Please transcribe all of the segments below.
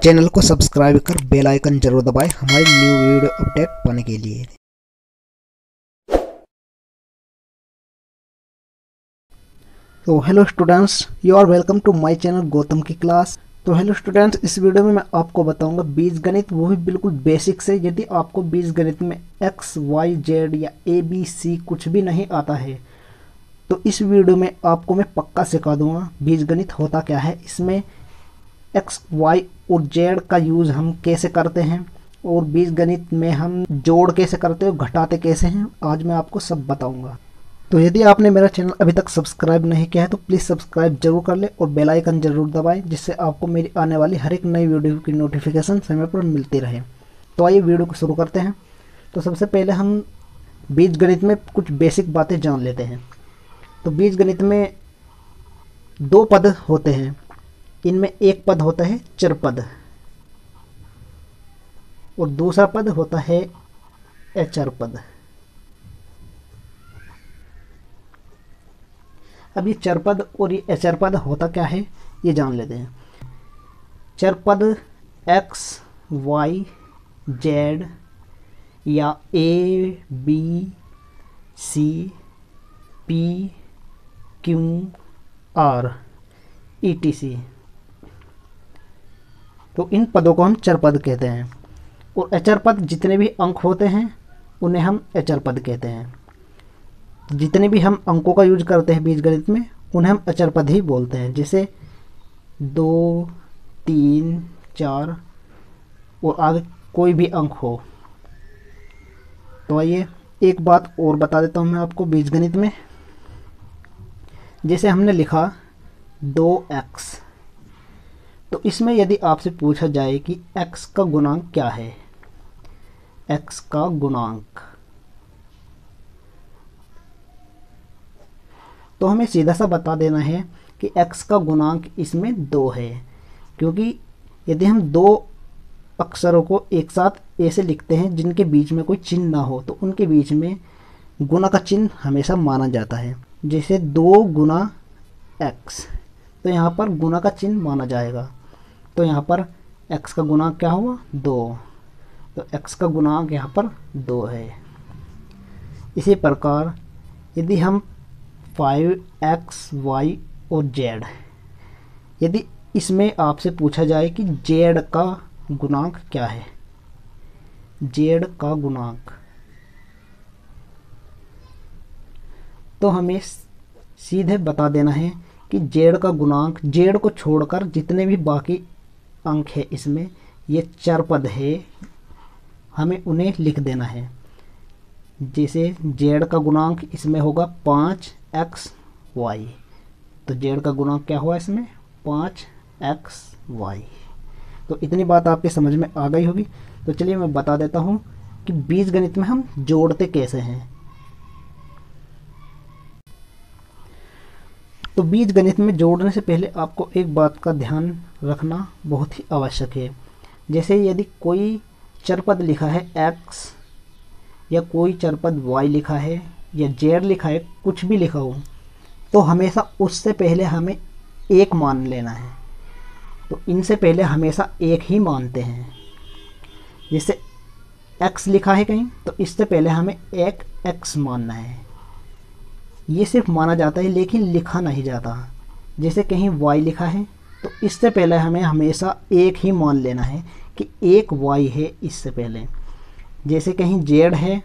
Channel को subscribe कर bell icon जरूर दबाएं हमारी न्यू वीडियो अपडेट पाने के लिए। तो hello students, you are welcome to my channel Gautam की क्लास। तो हेलो स्टूडेंट्स, इस वीडियो में मैं आपको बताऊंगा बीजगणित, वो भी बिल्कुल बेसिक से। यदि आपको बीजगणित में एक्स वाई जेड या ए बी सी कुछ भी नहीं आता है तो इस वीडियो में आपको मैं पक्का सिखा दूंगा बीजगणित होता क्या है, इसमें एक्स वाई और जेड का यूज़ हम कैसे करते हैं और बीजगणित में हम जोड़ कैसे करते हो, घटाते कैसे हैं, आज मैं आपको सब बताऊंगा। तो यदि आपने मेरा चैनल अभी तक सब्सक्राइब नहीं किया है तो प्लीज़ सब्सक्राइब जरूर कर ले और बेल आइकन जरूर दबाएं, जिससे आपको मेरी आने वाली हर एक नई वीडियो की नोटिफिकेशन समय पर मिलती रहे। तो आइए वीडियो को शुरू करते हैं। तो सबसे पहले हम बीजगणित में कुछ बेसिक बातें जान लेते हैं। तो बीजगणित में दो पद होते हैं, इनमें एक पद होता है चर पद और दूसरा पद होता है अचर पद। अब ये चर पद और ये अचर पद होता क्या है ये जान लेते हैं। चर पद एक्स वाई जेड या A B C P Q R ETC, तो इन पदों को हम चर पद कहते हैं। और अचर पद जितने भी अंक होते हैं उन्हें हम अचर पद कहते हैं। जितने भी हम अंकों का यूज करते हैं बीजगणित में उन्हें हम अचर पद ही बोलते हैं, जैसे 2, 3, 4 और आगे कोई भी अंक हो। तो आइए एक बात और बता देता हूँ मैं आपको बीजगणित में। जैसे हमने लिखा 2x, तो इसमें यदि आपसे पूछा जाए कि x का गुणांक क्या है, x का गुणांक, तो हमें सीधा सा बता देना है कि x का गुणांक इसमें 2 है। क्योंकि यदि हम दो अक्षरों को एक साथ ऐसे लिखते हैं जिनके बीच में कोई चिन्ह ना हो तो उनके बीच में गुणा का चिन्ह हमेशा माना जाता है। जैसे 2 गुना x, तो यहाँ पर गुणा का चिन्ह माना जाएगा। तो यहाँ पर x का गुणांक क्या हुआ 2, तो x का गुणांक यहाँ पर 2 है। इसी प्रकार यदि हम 5x y और z, यदि इसमें आपसे पूछा जाए कि z का गुणांक क्या है, z का गुणांक, तो हमें सीधे बता देना है कि z का गुणांक, z को छोड़कर जितने भी बाकी अंक है इसमें ये चर पद है, हमें उन्हें लिख देना है। जैसे z का गुणांक इसमें होगा 5xy, तो z का गुणांक क्या हुआ इसमें 5xy। तो इतनी बात आपके समझ में आ गई होगी। तो चलिए मैं बता देता हूँ कि बीजगणित में हम जोड़ते कैसे हैं। तो बीजगणित में जोड़ने से पहले आपको एक बात का ध्यान रखना बहुत ही आवश्यक है। जैसे यदि कोई चरपद लिखा है x या कोई चरपद y लिखा है या z लिखा है, कुछ भी लिखा हो, तो हमेशा उससे पहले हमें एक मान लेना है। तो इनसे पहले हमेशा एक ही मानते हैं। जैसे x लिखा है कहीं तो इससे पहले हमें एक x मानना है। ये सिर्फ माना जाता है लेकिन लिखा नहीं जाता। जैसे कहीं y लिखा है तो इससे पहले हमें हमेशा एक ही मान लेना है कि एक y है इससे पहले। जैसे कहीं z है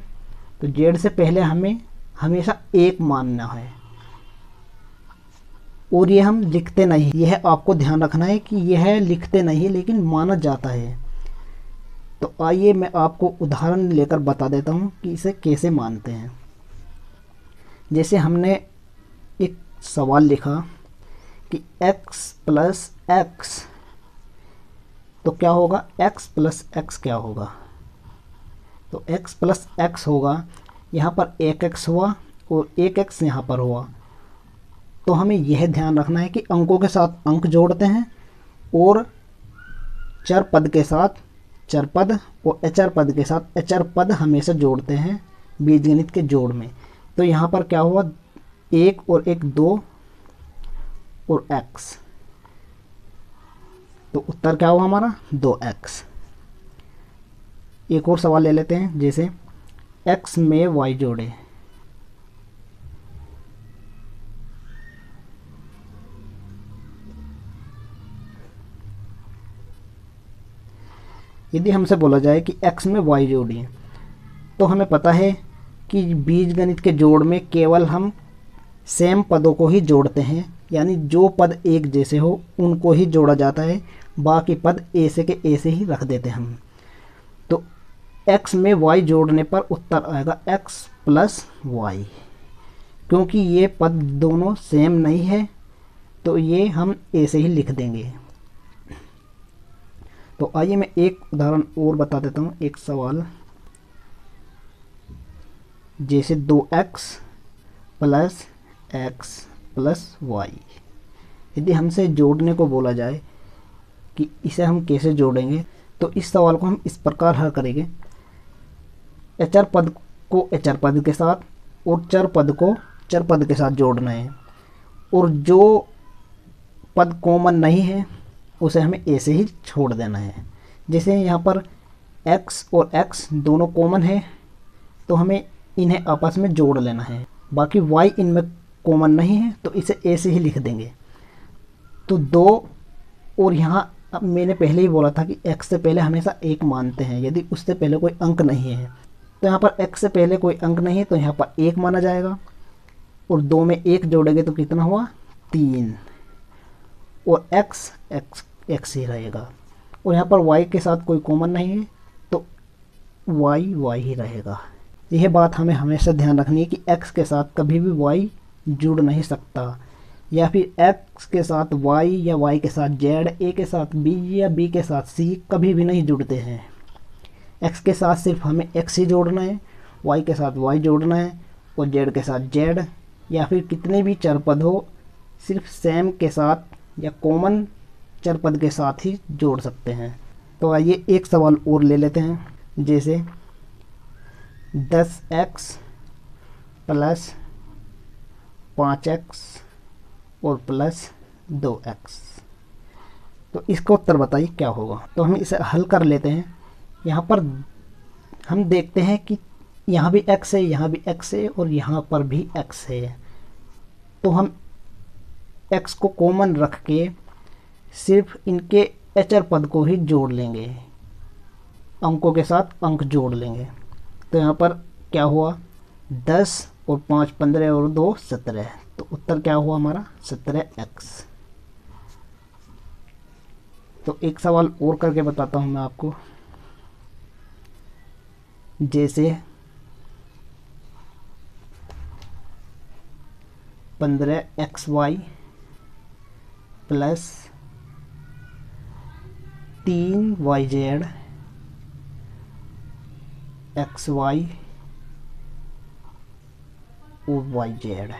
तो z से पहले हमें हमेशा एक मानना है। और ये हम लिखते नहीं, यह आपको ध्यान रखना है कि यह लिखते नहीं लेकिन माना जाता है। तो आइए मैं आपको उदाहरण लेकर बता देता हूँ कि इसे कैसे मानते हैं। जैसे हमने एक सवाल लिखा कि x प्लस एक्स, तो क्या होगा x प्लस एक्स क्या होगा, तो x प्लस एक्स होगा, यहाँ पर एक x हुआ और एक x यहाँ पर हुआ। तो हमें यह ध्यान रखना है कि अंकों के साथ अंक जोड़ते हैं और चर पद के साथ चर पद और अचर पद के साथ अचर पद हमेशा जोड़ते हैं बीजगणित के जोड़ में। तो यहाँ पर क्या हुआ, 1 और 1 2 और x, तो उत्तर क्या हुआ हमारा 2x। एक और सवाल ले लेते हैं, जैसे x में y जोड़े। यदि हमसे बोला जाए कि x में y जोड़िए, तो हमें पता है कि बीजगणित के जोड़ में केवल हम सेम पदों को ही जोड़ते हैं, यानी जो पद एक जैसे हो उनको ही जोड़ा जाता है, बाकी पद ऐसे के ऐसे ही रख देते हैं हम। तो x में y जोड़ने पर उत्तर आएगा x प्लस वाई। क्योंकि ये पद दोनों सेम नहीं है तो ये हम ऐसे ही लिख देंगे। तो आइए मैं एक उदाहरण और बता देता हूँ, एक सवाल, जैसे 2x plus x plus Y. यदि हमसे जोड़ने को बोला जाए कि इसे हम कैसे जोड़ेंगे, तो इस सवाल को हम इस प्रकार हल करेंगे। अचर पद को अचर पद के साथ और चर पद को चर पद के साथ जोड़ना है, और जो पद कॉमन नहीं है उसे हमें ऐसे ही छोड़ देना है। जैसे यहाँ पर x और x दोनों कॉमन है तो हमें इन्हें आपस में जोड़ लेना है, बाकी y इनमें कॉमन नहीं है तो इसे ऐसे ही लिख देंगे। तो 2, और यहाँ अब मैंने पहले ही बोला था कि x से पहले हमेशा 1 मानते हैं, यदि उससे पहले कोई अंक नहीं है। तो यहाँ पर x से पहले कोई अंक नहीं है तो यहाँ पर 1 माना जाएगा, और 2 में 1 जोड़ेंगे तो कितना हुआ 3, और x ही रहेगा। और यहाँ पर y के साथ कोई कॉमन नहीं है तो y ही रहेगा। यह बात हमें हमेशा ध्यान रखनी है कि x के साथ कभी भी y जुड़ नहीं सकता, या फिर x के साथ y या y के साथ z, a के साथ b या b के साथ c कभी भी नहीं जुड़ते हैं। x के साथ सिर्फ हमें x ही जोड़ना है, y के साथ y जोड़ना है, और z के साथ z, या फिर कितने भी चर पद हो सिर्फ सेम के साथ या कॉमन चर पद के साथ ही जोड़ सकते हैं। तो आइए एक सवाल और ले लेते हैं, जैसे 10x प्लस 5x और प्लस 2x। तो इसका उत्तर बताइए क्या होगा। तो हम इसे हल कर लेते हैं। यहाँ पर हम देखते हैं कि यहाँ भी x है, यहाँ भी x है, और यहाँ पर भी x है। तो हम x को कॉमन रख के सिर्फ इनके अचर पद को ही जोड़ लेंगे, अंकों के साथ अंक जोड़ लेंगे। तो यहाँ पर क्या हुआ 10 और 5 15 और 2 17। तो उत्तर क्या हुआ हमारा 17x। तो एक सवाल और करके बताता हूँ मैं आपको, जैसे 15xy प्लस 3yz xy और yz।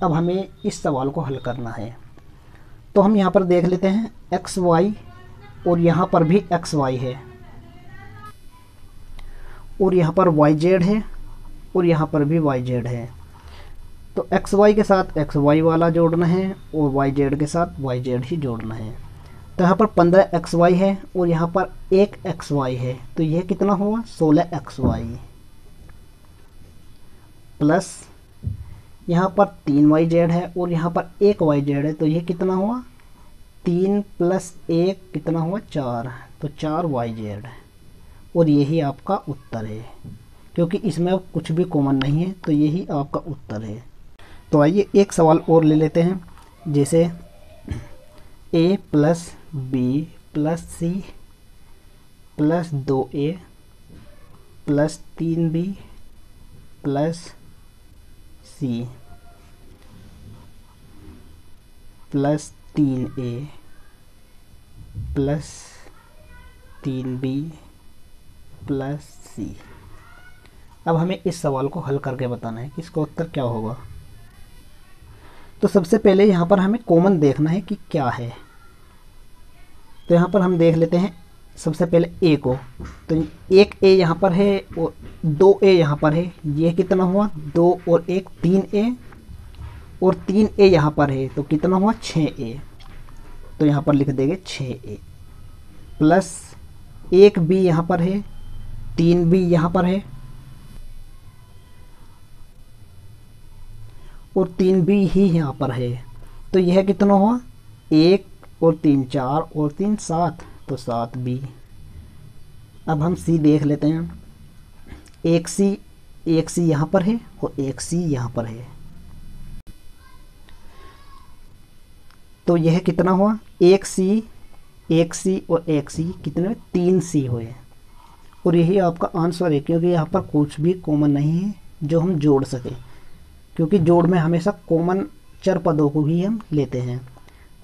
अब हमें इस सवाल को हल करना है। तो हम यहाँ पर देख लेते हैं xy, और यहाँ पर भी xy है, और यहाँ पर yz है, और यहाँ पर भी yz है। तो xy के साथ xy वाला जोड़ना है और yz के साथ yz ही जोड़ना है। तो यहाँ पर 15xy है और यहाँ पर 1xy है, तो यह कितना हुआ 16xy, प्लस यहाँ पर 3yz है और यहाँ पर 1yz है, तो यह कितना हुआ 3 प्लस 1 कितना हुआ 4, तो 4yz। और यही आपका उत्तर है, क्योंकि इसमें कुछ भी कॉमन नहीं है, तो यही आपका उत्तर है। तो आइए एक सवाल और ले लेते हैं, जैसे a plus B plus C plus 2a plus 3b plus C plus 3a plus 3b plus C. अब हमें इस सवाल को हल करके बताना है कि इसका उत्तर क्या होगा। तो सबसे पहले यहाँ पर हमें कॉमन देखना है कि क्या है। तो यहाँ पर हम देख लेते हैं सबसे पहले a को। तो 1a यहाँ पर है और 2a यहाँ पर है, ये कितना हुआ 2 और 1 3a, और 3a यहाँ पर है तो कितना हुआ 6a। तो यहाँ पर लिख देंगे 6a प्लस 1b यहाँ पर है, 3b यहाँ पर है और 3b ही यहाँ पर है। तो यह कितना हुआ, 1 और 3 4 और 3 7, तो 7b। अब हम c देख लेते हैं। एक सी यहाँ पर है और एक सी यहाँ पर है, तो यह कितना हुआ, एक सी और एक सी कितने, 3c हुए। और यही आपका आंसर है, क्योंकि यहाँ पर कुछ भी कॉमन नहीं है जो हम जोड़ सके, क्योंकि जोड़ में हमेशा कॉमन चर पदों को ही हम लेते हैं।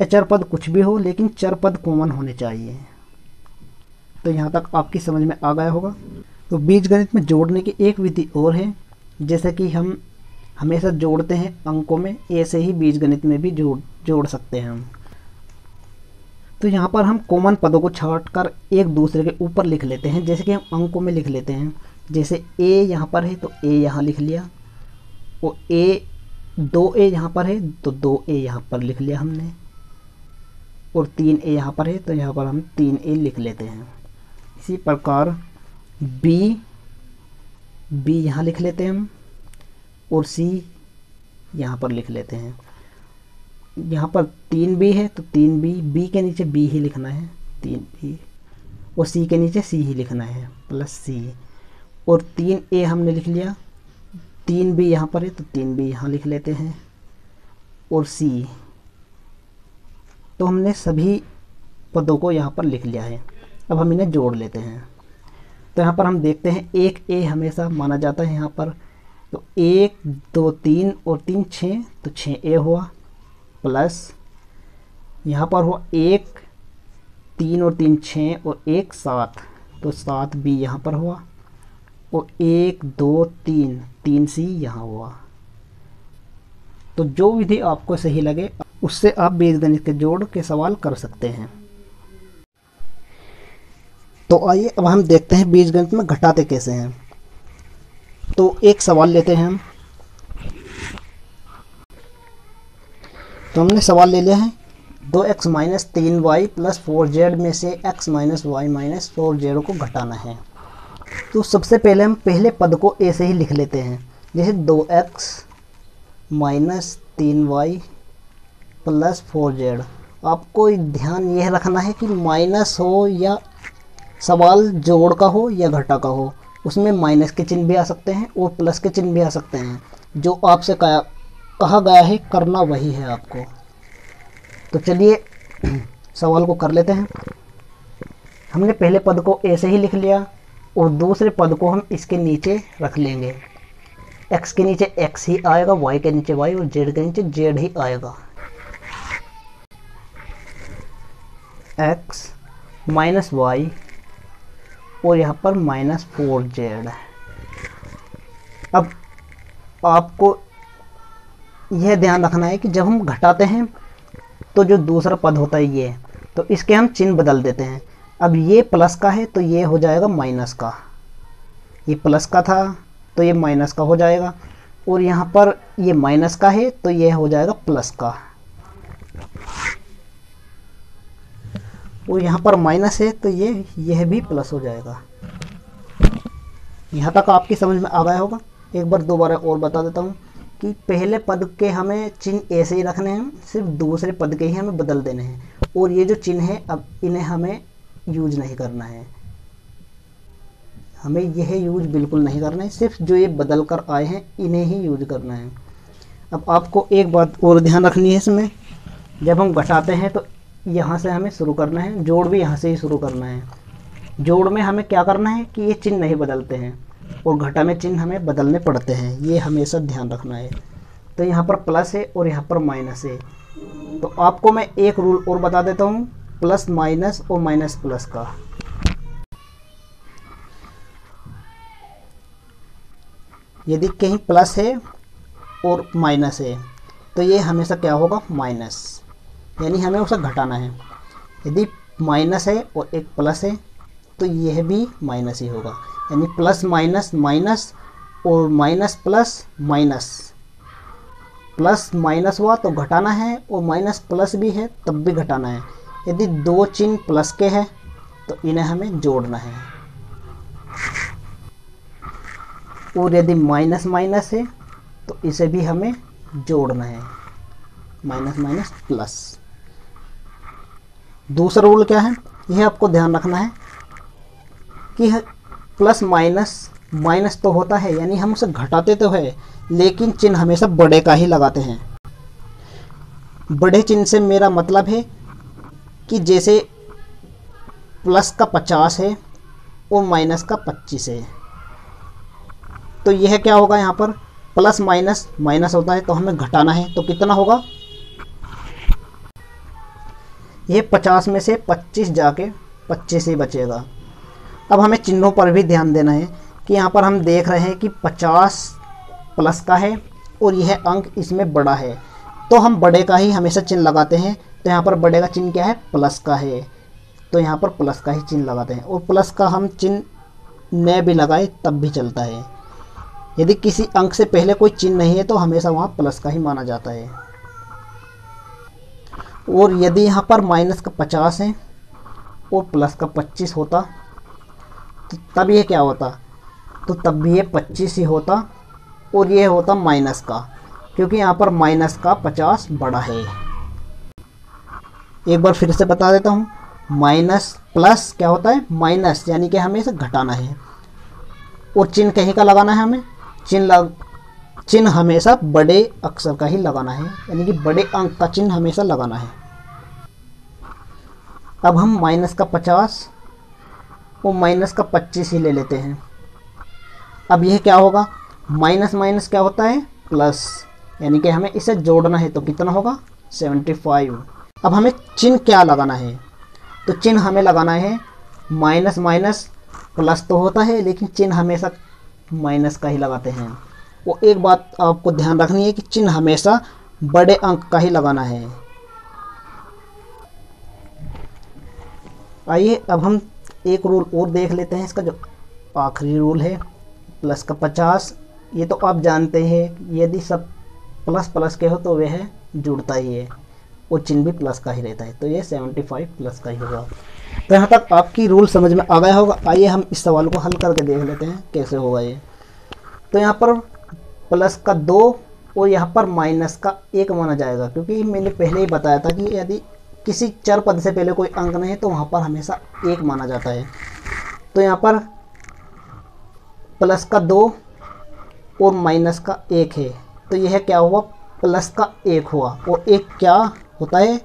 चर पद कुछ भी हो लेकिन चर पद कॉमन होने चाहिए। तो यहाँ तक आपकी समझ में आ गया होगा। तो बीजगणित में जोड़ने की एक विधि और है, जैसे कि हम हमेशा जोड़ते हैं अंकों में, ऐसे ही बीजगणित में भी जोड़ सकते हैं हम। तो यहाँ पर हम कॉमन पदों को छांटकर एक दूसरे के ऊपर लिख लेते हैं, जैसे कि हम अंकों में लिख लेते हैं। जैसे a यहाँ पर है तो a यहाँ लिख लिया, और दो ए यहाँ पर है तो 2a यहाँ पर लिख लिया हमने, और 3a यहाँ पर है तो यहाँ पर हम 3a लिख लेते हैं। इसी प्रकार b यहाँ लिख लेते हैं हम, और c यहाँ पर लिख लेते हैं। यहाँ पर 3b है तो 3b, b के नीचे b ही लिखना है 3b, और c के नीचे c ही लिखना है प्लस c, और 3a हमने लिख लिया, 3b यहाँ पर है तो 3b यहाँ लिख लेते हैं, और c। तो हमने सभी पदों को यहाँ पर लिख लिया है। अब हम इन्हें जोड़ लेते हैं। तो यहाँ पर हम देखते हैं एक a हमेशा माना जाता है यहाँ पर, तो 1 2 3 और 3 6, तो 6a हुआ, प्लस यहाँ पर हुआ 1 3 और 3 6 और 1 7, तो 7b यहाँ पर हुआ, और 1 2 3 3c यहाँ हुआ। तो जो विधि आपको सही लगे उससे आप बीजगणित के जोड़ के सवाल कर सकते हैं। तो आइए अब हम देखते हैं बीजगणित में घटाते कैसे हैं। तो एक सवाल लेते हैं हम। तो हमने सवाल ले लिया है, 2x minus 3y plus 4z में से x minus Y minus 4z को घटाना है। तो सबसे पहले हम पहले पद को ऐसे ही लिख लेते हैं, जैसे 2x minus 3y plus 4z। आपको ध्यान यह रखना है कि माइनस हो या सवाल जोड़ का हो या घटा का हो, उसमें माइनस के चिन्ह भी आ सकते हैं और प्लस के चिन्ह भी आ सकते हैं। जो आपसे कहा गया है करना वही है आपको। तो चलिए सवाल को कर लेते हैं। हमने पहले पद को ऐसे ही लिख लिया और दूसरे पद को हम इसके नीचे रख लेंगे। x के नीचे x ही आएगा, y के नीचे y और z के नीचे z ही आएगा। x माइनस वाई और यहाँ पर माइनस 4z। अब आपको यह ध्यान रखना है कि जब हम घटाते हैं तो जो दूसरा पद होता है ये, तो इसके हम चिन्ह बदल देते हैं। अब ये प्लस का है तो ये हो जाएगा माइनस का, ये प्लस का था तो ये माइनस का हो जाएगा, और यहाँ पर ये माइनस का है तो ये हो जाएगा प्लस का, और यहाँ पर माइनस है तो यह भी प्लस हो जाएगा। यहाँ तक आपकी समझ में आ गया होगा। एक बार दोबारा और बता देता हूँ कि पहले पद के हमें चिन्ह ऐसे ही रखने हैं, सिर्फ दूसरे पद के ही हमें बदल देने हैं, और ये जो चिन्ह है अब इन्हें हमें यूज नहीं करना है, हमें यह यूज बिल्कुल नहीं करना है, सिर्फ जो ये बदल कर आए हैं इन्हें ही यूज करना है। अब आपको एक बात और ध्यान रखनी है इसमें, जब हम घटाते हैं तो यहाँ से हमें शुरू करना है, जोड़ भी यहाँ से ही शुरू करना है। जोड़ में हमें क्या करना है कि ये चिन्ह नहीं बदलते हैं, और घटा में चिन्ह हमें बदलने पड़ते हैं, ये हमेशा ध्यान रखना है। तो यहाँ पर प्लस है और यहाँ पर माइनस है। तो आपको मैं एक रूल और बता देता हूँ, प्लस माइनस और माइनस प्लस का। यदि कहीं प्लस है और माइनस है तो ये हमेशा क्या होगा, माइनस, यानी हमें उसे घटाना है। यदि माइनस है और एक प्लस है तो यह भी माइनस ही होगा, यानी प्लस माइनस माइनस और minus plus minus. Plus minus हुआ तो घटाना है, और माइनस प्लस भी है तब भी घटाना है। यदि दो चिन्ह प्लस के हैं तो इन्हें हमें जोड़ना है, और यदि माइनस माइनस है तो इसे भी हमें जोड़ना है, माइनस माइनस प्लस। दूसरा रूल क्या है, यह आपको ध्यान रखना है कि प्लस माइनस माइनस तो होता है, यानी हम उसे घटाते तो है, लेकिन चिन्ह हमेशा बड़े का ही लगाते हैं। बड़े चिन्ह से मेरा मतलब है कि जैसे प्लस का 50 है और माइनस का 25 है, तो यह क्या होगा, यहाँ पर प्लस माइनस माइनस होता है तो हमें घटाना है, तो कितना होगा, यह 50 में से 25 जाके 25 ही बचेगा। अब हमें चिन्हों पर भी ध्यान देना है कि यहाँ पर हम देख रहे हैं कि 50 प्लस का है और यह अंक इसमें बड़ा है, तो हम बड़े का ही हमेशा चिन्ह लगाते हैं। तो यहाँ पर बड़े का चिन्ह क्या है, प्लस का है, तो यहाँ पर प्लस का ही चिन्ह लगाते हैं। और प्लस का हम चिन्ह न भी लगाए तब भी चलता है। यदि किसी अंक से पहले कोई चिन्ह नहीं है तो हमेशा वहाँ प्लस का ही माना जाता है। और यदि यहाँ पर माइनस का 50 है और प्लस का 25 होता तो तब ये क्या होता, तो तब भी ये 25 ही होता और ये होता माइनस का, क्योंकि यहाँ पर माइनस का 50 बड़ा है। एक बार फिर से बता देता हूँ, माइनस प्लस क्या होता है, माइनस, यानी कि हमें इसे घटाना है, और चिन्ह कहीं का लगाना है, हमें चिन्ह हमेशा बड़े अक्षर का ही लगाना है, यानी कि बड़े अंक का चिन्ह हमेशा लगाना है। अब हम माइनस का 50 और माइनस का 25 ही ले लेते हैं। अब यह क्या होगा, माइनस माइनस क्या होता है, प्लस, यानी कि हमें इसे जोड़ना है, तो कितना होगा, 75। अब हमें चिन्ह क्या लगाना है, तो चिन्ह हमें लगाना है माइनस माइनस प्लस तो होता है, लेकिन चिन्ह हमेशा माइनस का ही लगाते हैं। वो एक बात आपको ध्यान रखनी है कि चिन्ह हमेशा बड़े अंक का ही लगाना है। आइए अब हम एक रूल और देख लेते हैं, इसका जो आखिरी रूल है, प्लस का 50। ये तो आप जानते हैं, यदि सब प्लस प्लस के हो तो वह जुड़ता ही है, और चिन्ह भी प्लस का ही रहता है, तो ये 75 प्लस का ही होगा। तो यहाँ तक आपकी रूल समझ में आ गया होगा। आइए हम इस सवाल को हल करके देख लेते हैं कैसे होगा ये। तो यहाँ पर प्लस का 2 और यहाँ पर माइनस का 1 माना जाएगा, क्योंकि मैंने पहले ही बताया था कि यदि किसी चर पद से पहले कोई अंक नहीं है तो वहाँ पर हमेशा 1 माना जाता है। तो यहाँ पर प्लस का 2 और माइनस का 1 है, तो यह क्या हुआ, प्लस का 1 हुआ, और 1 क्या होता है,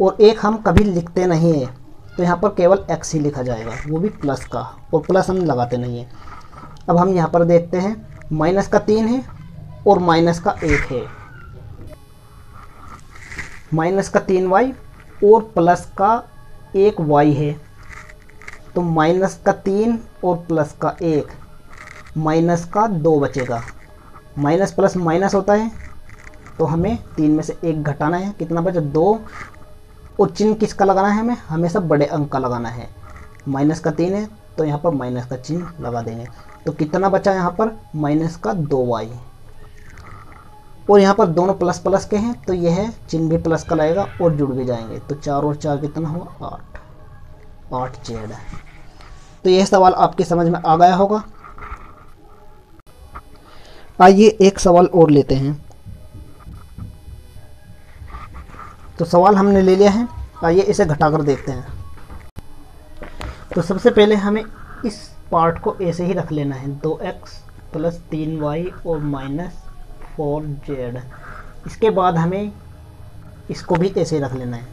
और 1 हम कभी लिखते नहीं है, तो यहाँ पर केवल x ही लिखा जाएगा, वो भी प्लस का, और प्लस हम लगाते नहीं है। अब हम यहाँ पर देखते हैं, माइनस का 3 है और माइनस का 1 है, माइनस का 3y और प्लस का 1y है, तो माइनस का 3 और प्लस का 1, माइनस का 2 बचेगा। माइनस प्लस माइनस होता है, तो हमें 3 में से 1 घटाना है, कितना बचा, 2, और चिन्ह किसका लगाना है, हमें हमेशा बड़े अंक का लगाना है। माइनस का 3 है तो यहाँ पर माइनस का चिन्ह लगा देंगे, तो कितना बचा यहाँ पर, माइनस का 2y, और यहाँ पर दोनों प्लस प्लस के हैं तो यह चिन्ह भी प्लस का लगेगा और जुड़ भी जाएंगे, तो 4 और 4 कितना हुआ, 8z। तो यह सवाल आपकी समझ में आ गया होगा। आइए एक सवाल और लेते हैं। तो सवाल हमने ले लिया है, आइए इसे घटाकर देखते हैं। तो सबसे पहले हमें इस पार्ट को ऐसे ही रख लेना है, 2x प्लस 3y और माइनस 4z। इसके बाद हमें इसको भी ऐसे ही रख लेना है,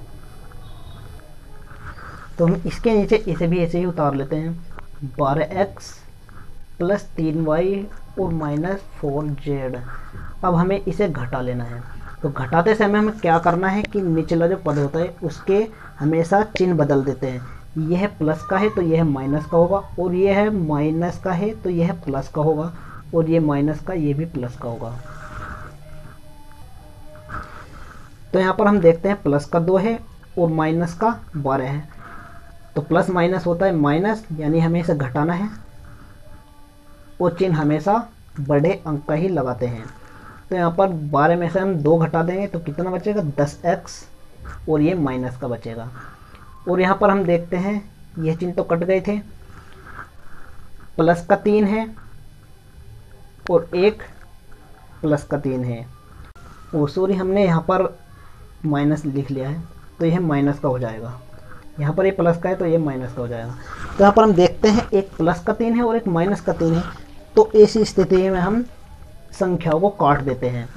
तो हम इसके नीचे इसे भी ऐसे ही उतार लेते हैं, 12x प्लस 3y और माइनस 4z। अब हमें इसे घटा लेना है। तो घटाते समय हमें क्या करना है कि निचला जो पद होता है उसके हमेशा चिन्ह बदल देते हैं। यह प्लस का है तो यह माइनस का होगा, और यह है माइनस का है तो यह प्लस का होगा, और ये माइनस का ये भी प्लस का होगा। तो यहाँ पर हम देखते हैं प्लस का 2 है और माइनस का 12 है, तो प्लस माइनस होता है माइनस, यानी हमें इसे घटाना है, और चिन्ह हमेशा बड़े अंक का ही लगाते हैं। तो यहाँ पर 12 में से हम 2 घटा देंगे तो कितना बचेगा 10x, और ये माइनस का बचेगा। और यहाँ पर हम देखते हैं ये चिन्ह तो कट गए थे, प्लस का 3 है और एक प्लस का 3 है। ओ सॉरी, हमने यहाँ पर माइनस लिख लिया है तो यह माइनस का हो जाएगा। यहाँ पर ये प्लस का है तो ये माइनस का हो जाएगा। तो यहाँ पर हम देखते हैं एक प्लस का 3 है और एक माइनस का 3 है। तो ऐसी स्थिति में हम संख्याओं को काट देते हैं।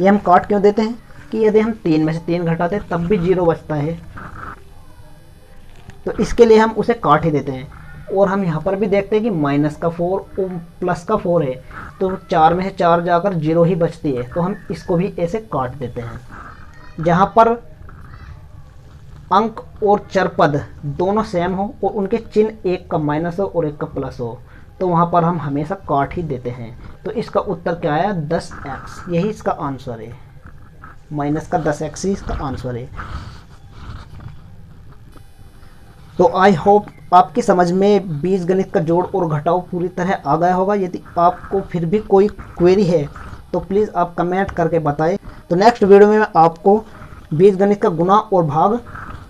ये हम काट क्यों देते हैं कि यदि हम 3 में से 3 घटाते तब भी 0 बचता है, तो इसके लिए हम उसे काट ही देते हैं। और हम यहाँ पर भी देखते हैं कि माइनस का 4 और प्लस का 4 है, तो 4 में से 4 जाकर 0 ही बचती है, तो हम इसको भी ऐसे काट देते हैं। जहाँ पर अंक और चरपद दोनों सेम हो और उनके चिन्ह एक का माइनस हो और एक का प्लस हो, तो वहाँ पर हम हमेशा काट ही देते हैं। तो इसका उत्तर क्या आया 10x, यही इसका आंसर है। माइनस का 10x ही इसका आंसर है। तो आई होप आपकी समझ में बीजगणित का जोड़ और घटाव पूरी तरह आ गया होगा। यदि आपको फिर भी कोई क्वेरी है तो प्लीज़ आप कमेंट करके बताएं। तो नेक्स्ट वीडियो में मैं आपको बीजगणित का गुणा और भाग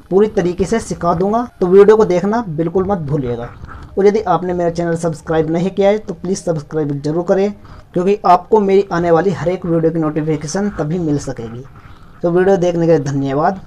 पूरी तरीके से सिखा दूंगा, तो वीडियो को देखना बिल्कुल मत भूलिएगा। और यदि आपने मेरा चैनल सब्सक्राइब नहीं किया है तो प्लीज़ सब्सक्राइब जरूर करें, क्योंकि आपको मेरी आने वाली हर एक वीडियो की नोटिफिकेशन तभी मिल सकेगी। तो वीडियो देखने के लिए धन्यवाद।